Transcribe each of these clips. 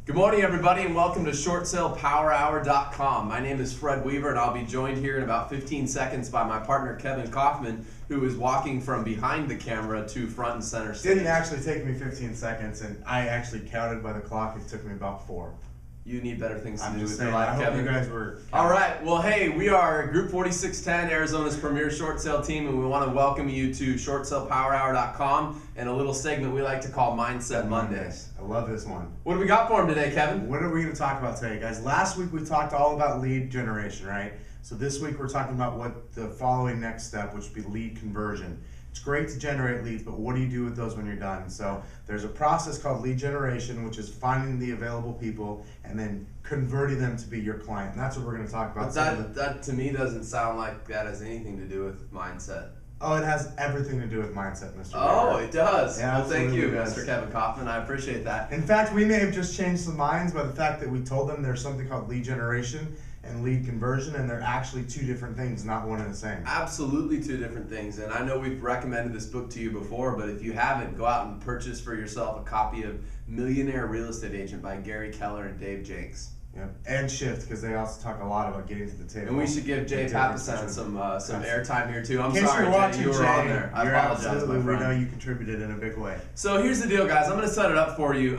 Good morning, everybody, and welcome to ShortSalePowerHour.com. My name is Fred Weaver, and I'll be joined here in about 15 seconds by my partner, Kevin Kauffman, who is walking from behind the camera to front and center stage. Didn't actually take me 15 seconds, and I actually counted by the clock. It took me about 4. You need better things to I'm do just with saying, your life, I hope Kevin. you guys were All right. Well, hey, we are Group 4610, Arizona's premier short sale team, and we want to welcome you to ShortSalePowerHour.com and a little segment we like to call Mindset Mondays. I love this one. What do we got for him today, Kevin? What are we going to talk about today, guys? Last week we talked all about lead generation, right? So this week we're talking about what the following next step, which would be lead conversion. It's great to generate leads, but what do you do with those when you're done? So there's a process called lead generation, which is finding the available people and then converting them to be your client. And that's what we're going to talk about. But that to me doesn't sound like that has anything to do with mindset. Oh, it has everything to do with mindset, Mr. Oh, Weaver. it does. Yeah, well, thank you, does. Mr. Kevin Kauffman. I appreciate that. In fact, we may have just changed some minds by the fact that we told them there's something called lead generation and lead conversion, and they're actually two different things, not one and the same. Absolutely two different things. And I know we've recommended this book to you before, but if you haven't, go out and purchase for yourself a copy of Millionaire Real Estate Agent by Gary Keller and Dave Jenks. Yep. And shift, because they also talk a lot about getting to the table. And we should give Jay Papasan some airtime here too. I'm in case sorry, you're watching, Jay, you were on there. I apologize, absolutely, my friend. we know you contributed in a big way. So here's the deal, guys. I'm going to set it up for you.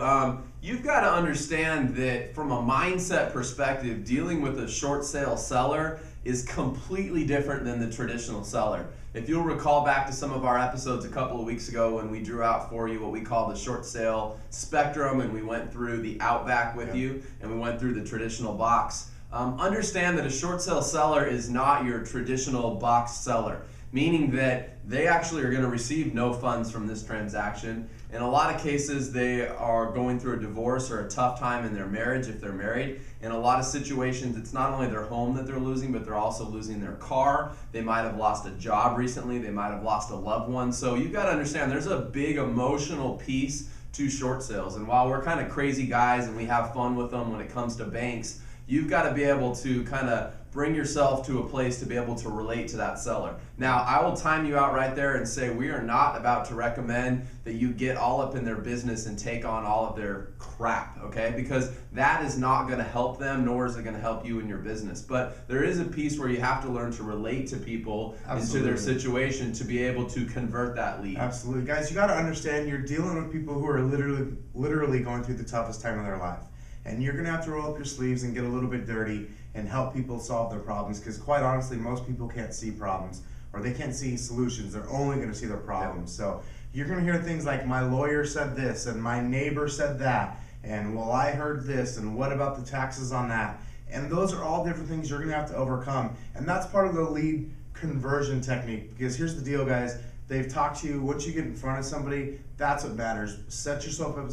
You've got to understand that from a mindset perspective, dealing with a short sale seller is completely different than the traditional seller. If you'll recall back to some of our episodes a couple of weeks ago when we drew out for you what we call the short sale spectrum, and we went through the Outback with you, and we went through the traditional box. Understand that a short sale seller is not your traditional box seller, meaning that they actually are going to receive no funds from this transaction. In a lot of cases, they are going through a divorce or a tough time in their marriage if they're married. In a lot of situations, it's not only their home that they're losing, but they're also losing their car. They might have lost a job recently. They might have lost a loved one. So you've got to understand there's a big emotional piece to short sales. And while we're kind of crazy guys and we have fun with them when it comes to banks, you've got to be able to kind of bring yourself to a place to be able to relate to that seller. Now, I will time you out right there and say we are not about to recommend that you get all up in their business and take on all of their crap, okay? Because that is not going to help them, nor is it going to help you in your business. But there is a piece where you have to learn to relate to people into their situation to be able to convert that lead. Absolutely. Guys, you got to understand you're dealing with people who are literally going through the toughest time of their life. And you're going to have to roll up your sleeves and get a little bit dirty and help people solve their problems, because quite honestly, most people can't see problems, or they can't see solutions. They're only going to see their problems. So you're going to hear things like, my lawyer said this, and my neighbor said that, and well, I heard this, and what about the taxes on that? And those are all different things you're going to have to overcome. And that's part of the lead conversion technique, because here's the deal, guys. They've talked to you. Once you get in front of somebody, that's what matters. Set yourself up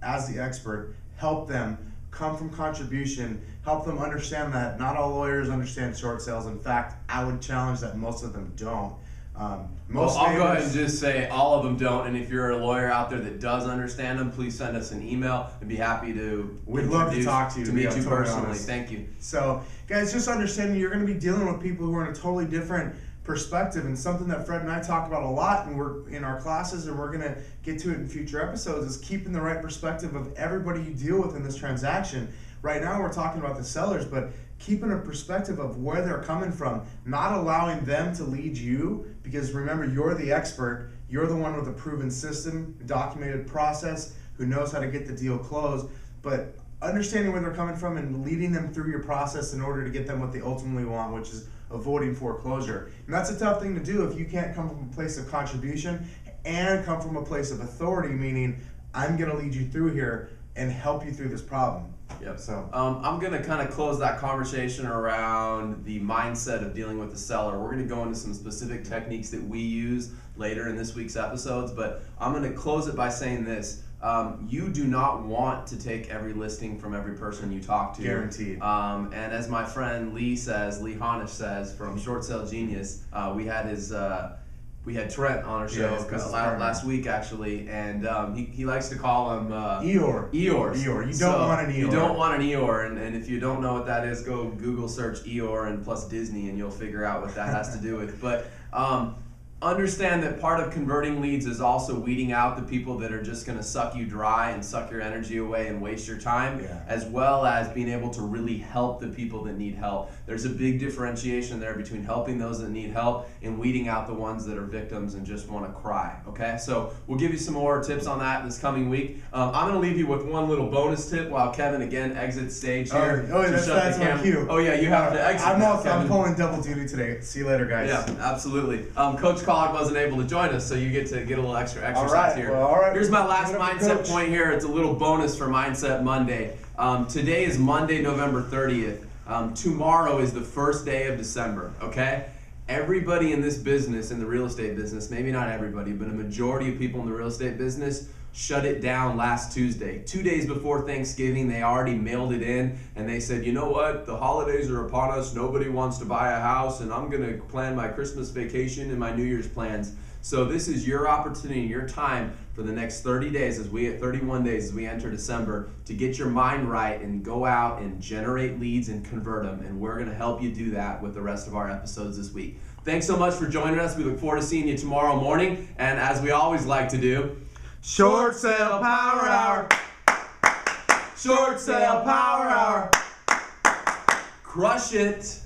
as the expert. Help them. Come from contribution, help them understand that not all lawyers understand short sales. In fact, I would challenge that most of them don't. I'll go ahead and just say all of them don't, and if you're a lawyer out there that does understand them, please send us an email. I'd be happy to We'd love to talk to you, to meet you totally personally. honest. Thank you. So, guys, just understanding you're going to be dealing with people who are in a totally different perspective, and something that Fred and I talk about a lot, and we're in our classes, and we're going to get to it in future episodes, is keeping the right perspective of everybody you deal with in this transaction. Right now we're talking about the sellers, but keeping a perspective of where they're coming from, not allowing them to lead you, because remember, you're the expert, you're the one with a proven system, documented process, who knows how to get the deal closed, but understanding where they're coming from and leading them through your process in order to get them what they ultimately want, which is avoiding foreclosure. And that's a tough thing to do if you can't come from a place of contribution and come from a place of authority, meaning I'm going to lead you through here and help you through this problem. Yep. So I'm going to kind of close that conversation around the mindset of dealing with the seller. We're going to go into some specific techniques that we use later in this week's episodes, but I'm going to close it by saying this. You do not want to take every listing from every person you talk to. Guaranteed. And as my friend Lee Honish says from Short Sale Genius, we had Trent on our show last week actually, and he likes to call him Eeyore. Eeyores. Eeyore. You don't want an Eeyore. You don't want an Eeyore, and if you don't know what that is, go Google search Eeyore and plus Disney, and you'll figure out what that has to do with. But understand that part of converting leads is also weeding out the people that are just going to suck you dry and suck your energy away and waste your time, as well as being able to really help the people that need help. There's a big differentiation there between helping those that need help and weeding out the ones that are victims and just want to cry, okay? So we'll give you some more tips on that this coming week. I'm going to leave you with one little bonus tip while Kevin again exits stage here. That's my cue. Oh yeah, you have to exit. I'm pulling double duty today. See you later, guys. Yeah, absolutely. Coach Collard wasn't able to join us, so you get a little extra exercise here. Well, all right. Here's my last mindset point here. It's a little bonus for Mindset Monday. Today is Monday, November 30th. Tomorrow is the first day of December, okay? Everybody in this business, in the real estate business, maybe not everybody, but a majority of people in the real estate business shut it down last Tuesday. 2 days before Thanksgiving, they already mailed it in, and they said, you know what, the holidays are upon us, nobody wants to buy a house, and I'm gonna plan my Christmas vacation and my New Year's plans. So this is your opportunity, your time for the next 30 days, 31 days as we enter December, to get your mind right and go out and generate leads and convert them, and we're gonna help you do that with the rest of our episodes this week. Thanks so much for joining us. We look forward to seeing you tomorrow morning, and as we always like to do, Short Sale Power Hour. Short Sale Power Hour. Crush it.